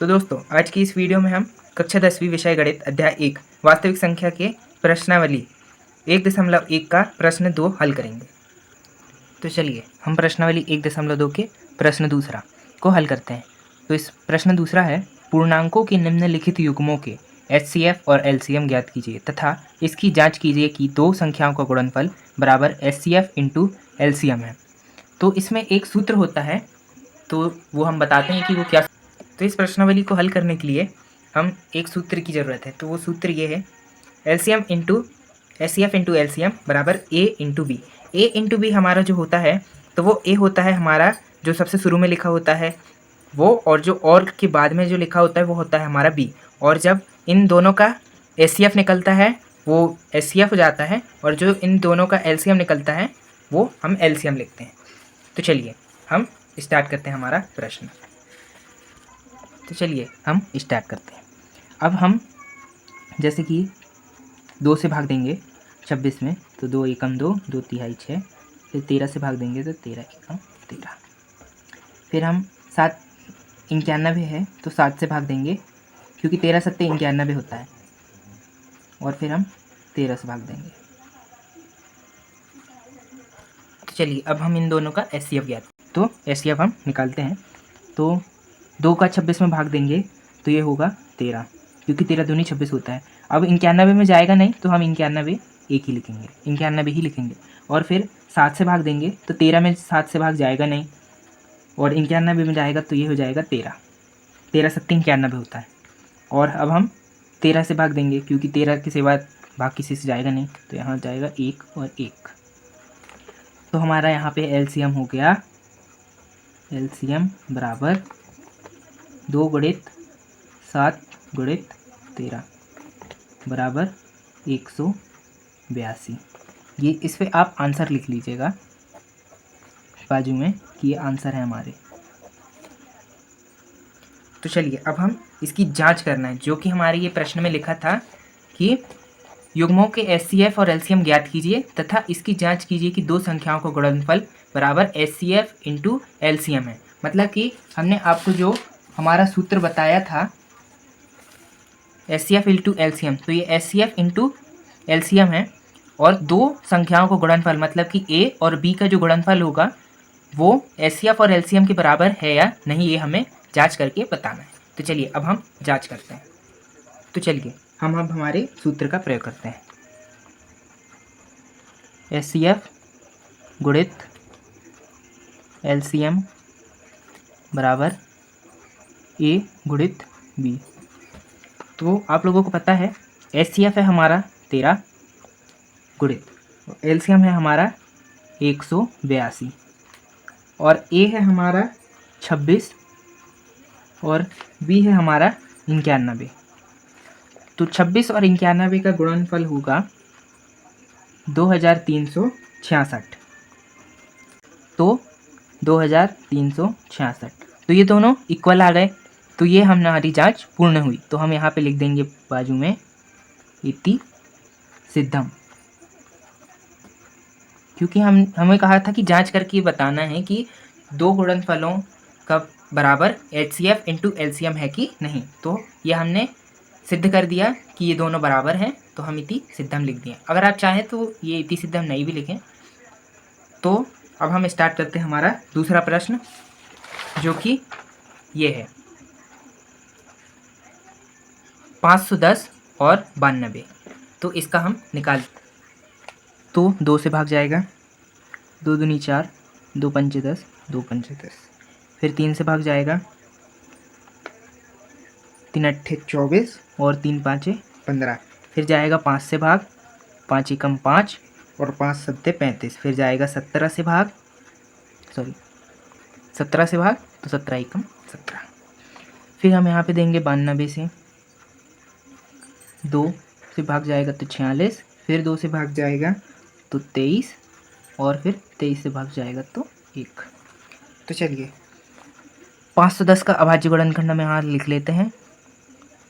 तो दोस्तों, आज की इस वीडियो में हम कक्षा 10वीं विषय गणित अध्याय 1 वास्तविक संख्या के प्रश्नावली 1.1 का प्रश्न 2 हल करेंगे। तो चलिए हम प्रश्नावली 1.2 के प्रश्न दूसरा को हल करते हैं। तो इस प्रश्न दूसरा है, पूर्णांकों के निम्नलिखित युग्मों के HCF और LCM ज्ञात कीजिए तथा इसकी जांच कीजिए कि दो संख्याओं का गुणनफल बराबर HCF इंटू LCM है। तो इसमें एक सूत्र होता है, तो वो हम बताते हैं कि वो क्या। तो इस प्रश्नावली को हल करने के लिए हम एक सूत्र की ज़रूरत है। तो वो सूत्र ये है, LCM into HCF into LCM बराबर A into b. A into b हमारा जो होता है, तो वो A होता है हमारा जो सबसे शुरू में लिखा होता है वो, और जो और के बाद में जो लिखा होता है वो होता है हमारा B। और जब इन दोनों का HCF निकलता है वो HCF हो जाता है, और जो इन दोनों का LCM निकलता है वो हम LCM लिखते हैं। तो चलिए हम स्टार्ट करते हैं हमारा प्रश्न। तो चलिए हम स्टार्ट करते हैं। अब हम जैसे कि 2 से भाग देंगे 26 में, तो 2 एकम 2, 2 तिहाई 6। फिर 13 से भाग देंगे तो 13 एकम 13। फिर हम 7 91 है तो 7 से भाग देंगे, क्योंकि 13 सत्ते 91 होता है। और फिर हम 13 से भाग देंगे। तो चलिए अब हम इन दोनों का HCF ज्ञात, तो HCF हम निकालते हैं। तो 2 का 26 में भाग देंगे तो ये होगा 13, क्योंकि 13 दूनी 26 होता है। अब 91 में जाएगा नहीं तो हम 91 एक ही लिखेंगे, 91 ही लिखेंगे। और फिर 7 से भाग देंगे तो 13 में 7 से भाग जाएगा नहीं, और 91 में जाएगा तो ये हो जाएगा 13। 13 सत्ते 91 होता है। और अब हम 13 से भाग देंगे, क्योंकि 13 के सिवा भाग किसी से जाएगा नहीं, तो यहाँ जाएगा 1 और 1। तो हमारा यहाँ पे LCM हो गया, LCM बराबर 2 गुणित 7 गुणित 13 बराबर 182। ये इस पे आप आंसर लिख लीजिएगा बाजू में कि ये आंसर है हमारे। तो चलिए अब हम इसकी जांच करना है, जो कि हमारे ये प्रश्न में लिखा था कि युग्मों के HCF और LCM ज्ञात कीजिए तथा इसकी जांच कीजिए कि दो संख्याओं का गुणनफल बराबर HCF इंटू LCM है। मतलब कि हमने आपको जो हमारा सूत्र बताया था HCF इंटू LCM, तो ये HCF इंटू LCM है। और दो संख्याओं का गुणनफल मतलब कि A और B का जो गुणनफल होगा वो HCF और LCM के बराबर है या नहीं, ये हमें जांच करके बताना है। तो चलिए अब हम जांच करते हैं। तो चलिए हम अब हमारे सूत्र का प्रयोग करते हैं। HCF गुणित LCM बराबर A गुणित B। तो आप लोगों को पता है HCF है हमारा 13 गुणित LCM है हमारा 182, और A है हमारा 26 और B है हमारा 91। तो 26 और 91 का गुणनफल होगा 2366। तो 2366, तो ये दोनों इक्वल आ गए। तो ये हमारी जांच पूर्ण हुई। तो हम यहाँ पे लिख देंगे बाजू में इति सिद्धम, क्योंकि हमें कहा था कि जांच करके बताना है कि दो गुणनफलों का बराबर HCF इंटू LCM है कि नहीं। तो ये हमने सिद्ध कर दिया कि ये दोनों बराबर हैं, तो हम इति सिद्धम लिख दिए। अगर आप चाहें तो ये इति सिद्धम नहीं भी लिखें। तो अब हम स्टार्ट करते हैं हमारा दूसरा प्रश्न, जो कि ये है 510 और 92। तो इसका हम निकाल, तो 2 से भाग जाएगा, 2 दूनी 4, 2 पंचे 10, 2 पंचे 10। फिर 3 से भाग जाएगा, 3 अट्ठे 24 और 3 पाँचे 15। फिर जाएगा 5 से भाग, 5 एकम 5 और 5 सत्ते 35। फिर जाएगा 17 से भाग, 17 से भाग तो 17 एकम 17। फिर हम यहाँ पे देंगे 92 से, 2 से भाग जाएगा तो 46। फिर 2 से भाग जाएगा तो 23, और फिर 23 से भाग जाएगा तो 1। तो चलिए 510 का अभाज्य गुणनखंड हम यहाँ लिख लेते हैं,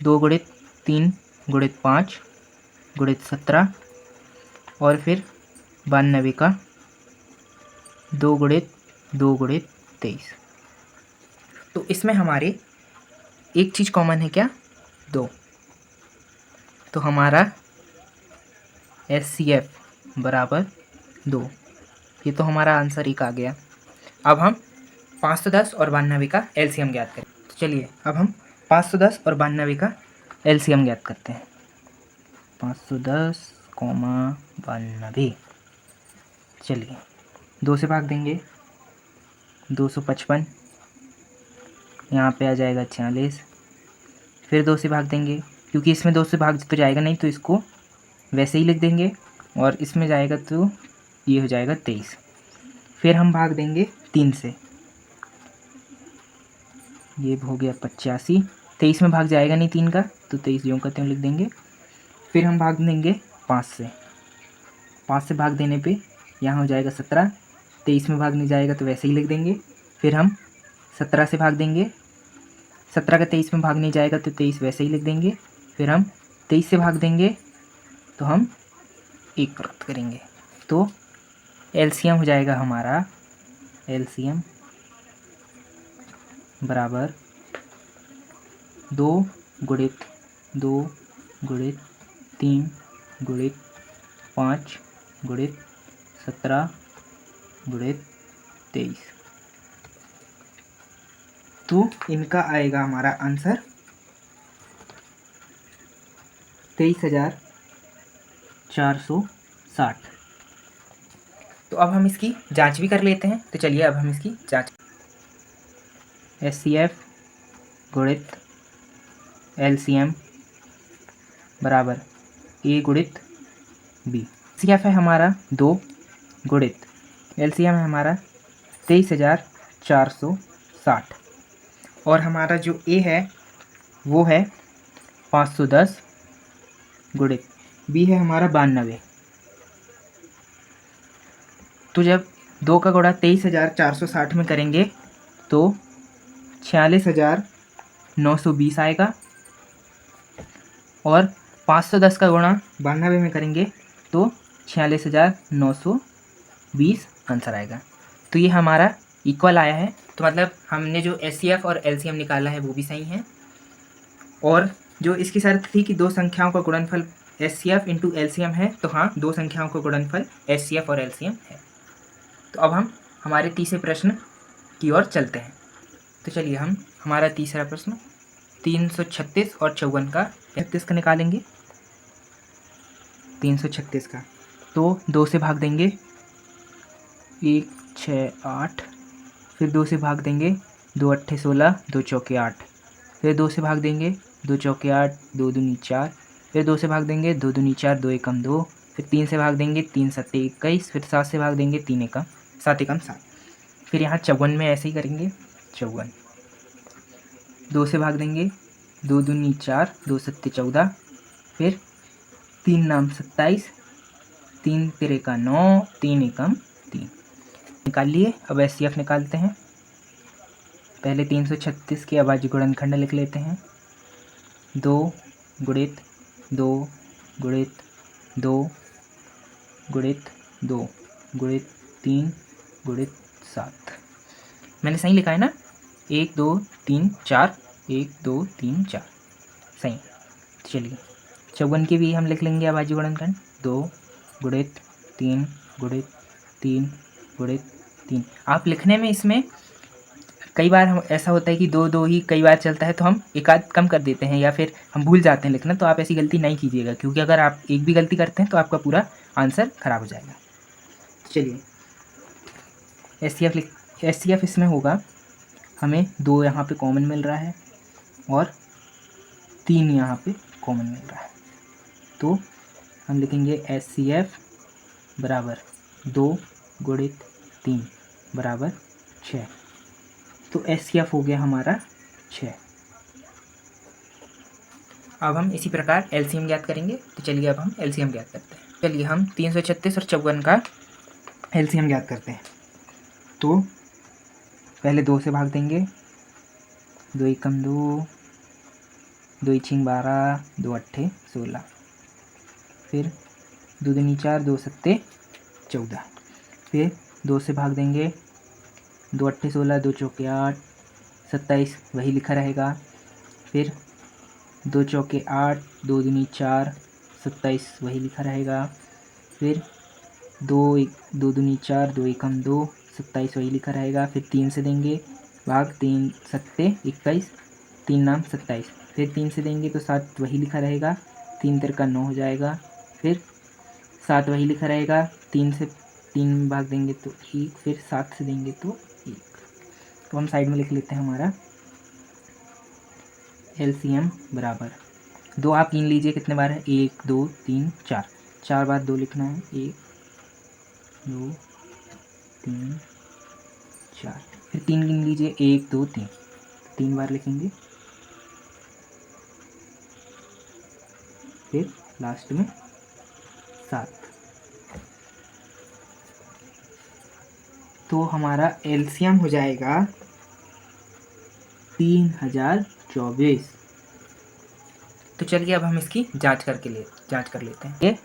2 गुणित 3 गुणित 5 गुणित 17, और फिर 92 का 2 गुणित 2 गुणित 23। तो इसमें हमारे एक चीज़ कॉमन है क्या, 2। तो हमारा HCF बराबर 2। ये तो हमारा आंसर एक आ गया। अब हम 510 और 92 का एलसीएम ज्ञात करें। तो चलिए अब हम 510 और 92 का एलसीएम ज्ञात करते हैं। 510, 92। चलिए 2 से भाग देंगे, 255, यहाँ पे आ जाएगा 46। फिर 2 से भाग देंगे, क्योंकि इसमें 2 से भाग तो जाएगा नहीं तो इसको वैसे ही लिख देंगे, और इसमें जाएगा तो ये हो जाएगा 23। फिर हम भाग देंगे 3 से, ये हो गया 85। 23 में भाग जाएगा नहीं 3 का, तो 23 यूँ का त्यों लिख देंगे। फिर हम भाग देंगे 5 से, 5 से भाग देने पे यहाँ हो जाएगा 17। 23 में भाग नहीं जाएगा तो वैसे ही लिख देंगे। फिर हम 17 से भाग देंगे, 17 का 23 में भाग नहीं जाएगा तो 23 वैसे ही लिख देंगे। फिर हम 23 से भाग देंगे तो हम 1 प्राप्त करेंगे। तो एलसीएम हो जाएगा हमारा, एलसीएम बराबर 2 गुणित 2 गुणित 3 गुणित 5 गुणित 17 गुणित 23। तो इनका आएगा हमारा आंसर 23,460। तो अब हम इसकी जांच भी कर लेते हैं। तो चलिए अब हम इसकी जांच, HCF गुणित LCM बराबर A गुणित B। HCF है हमारा 2 गुणित LCM है हमारा 23,460, और हमारा जो A है वो है 510 गुणित B है हमारा 92। तो जब 2 का गुणा 23,460 में करेंगे तो 46,920 आएगा, और 510 का गुणा 92 में करेंगे तो 46,920 आंसर आएगा। तो ये हमारा इक्वल आया है। तो मतलब हमने जो HCF और LCM निकाला है वो भी सही है, और जो इसकी शर्त थी कि 2 संख्याओं का गुणनफल HCF इंटू LCM है, तो हाँ 2 संख्याओं का गुणनफल HCF और LCM है। तो अब हम हमारे तीसरे प्रश्न की ओर चलते हैं। तो चलिए हम हमारा तीसरा प्रश्न 336 और 54 का 36 का निकालेंगे। 336 का तो 2 से भाग देंगे, 1 6 8। फिर 2 से भाग देंगे, 2 8 16, 2 चौके 8। फिर 2 से भाग देंगे, 2 चौके 8, 2 दूनी 4। फिर 2 से भाग देंगे, 2 दूनी 4, 2 एकम 2। फिर 3 से भाग देंगे, 3 सत्ते 21। फिर 7 से भाग देंगे, 3 एकम 7 एकम 7। फिर यहाँ 54 में ऐसे ही करेंगे, 54। 2 से भाग देंगे, 2 दूनी 4, 2 सत्ते 14। फिर 3 नाम 27, 3 तिरे का 9, 3 एकम 3। निकाल लिए। अब HCF निकालते हैं। पहले 336 के अभाज्य गुणनखंड लिख लेते हैं। 2 गुणित 2 गुणित 2 गुणित 2 गुणित 3 गुणित 7। मैंने सही लिखा है ना? 1 2 3 4, 1 2 3 4 सही। चलिए 54 की भी हम लिख लेंगे अभाज्य गुणनखंड। 2 गुणित 3 गुणित 3 गुणित 3। आप लिखने में इसमें कई बार हम ऐसा होता है कि 2 2 ही कई बार चलता है, तो हम एक आध कम कर देते हैं या फिर हम भूल जाते हैं लिखना। तो आप ऐसी गलती नहीं कीजिएगा, क्योंकि अगर आप एक भी गलती करते हैं तो आपका पूरा आंसर खराब हो जाएगा। चलिए HCF इसमें होगा, हमें 2 यहाँ पे कॉमन मिल रहा है और 3 यहाँ पे कॉमन मिल रहा है। तो हम लिखेंगे HCF बराबर 2 गुणित 3 बराबर 6। तो HCF हो गया हमारा 6। अब हम इसी प्रकार LCM ज्ञात करेंगे। तो चलिए अब हम LCM ज्ञात करते हैं। चलिए हम 336 और 54 का LCM ज्ञात करते हैं। तो पहले 2 से भाग देंगे, 2 एकम 2, 2 छींग 12, 2 अट्ठे 16। फिर 2 दूनी 4, 2 सत्ते 14। फिर 2 से भाग देंगे, 2 अट्ठे 16, 2 चौके 8, 27 वही लिखा रहेगा। फिर 2 चौके 8, 2 दूनी 4, 27 वही लिखा रहेगा। फिर 2 दूनी 4, 2 एकम 2, 27 वही लिखा रहेगा। फिर 3 से देंगे भाग, 3 सत्ते 21, 3 नाम 27। फिर 3 से देंगे तो 7 वही लिखा रहेगा, 3 तिरका 9 हो जाएगा। फिर 7 वही लिखा रहेगा, 3 से 3 भाग देंगे तो 1, फिर 7 से देंगे तो 1। तो हम साइड में लिख लेते हैं हमारा LCM बराबर 2। आप गिन लीजिए कितने बार है, 1 2 3 4, 4 बार 2 लिखना है, 1 2 3 4। फिर 3 गिन लीजिए, 1 2 3, 3 बार लिखेंगे। फिर लास्ट में 7। तो हमारा LCM हो जाएगा 3024। तो चलिए अब हम इसकी जांच कर लेते हैं। ये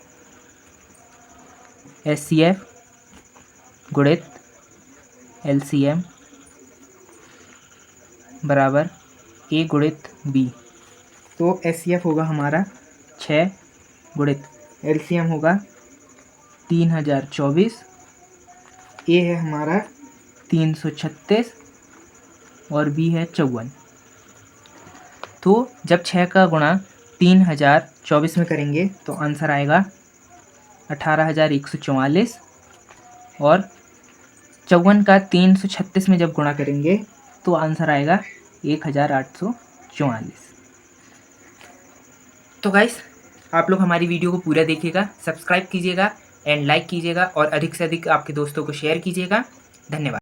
SCF गुणित LCM बराबर A गुणित B। तो SCF होगा हमारा 6 गुणित LCM होगा 3024, A है हमारा 336 और B है 54। तो जब 6 का गुणा 3024 में करेंगे तो आंसर आएगा 18,144, और 54 का 336 में जब गुणा करेंगे तो आंसर आएगा 1844। तो गाइस, आप लोग हमारी वीडियो को पूरा देखिएगा, सब्सक्राइब कीजिएगा एंड लाइक कीजिएगा, और अधिक से अधिक आपके दोस्तों को शेयर कीजिएगा। धन्यवाद।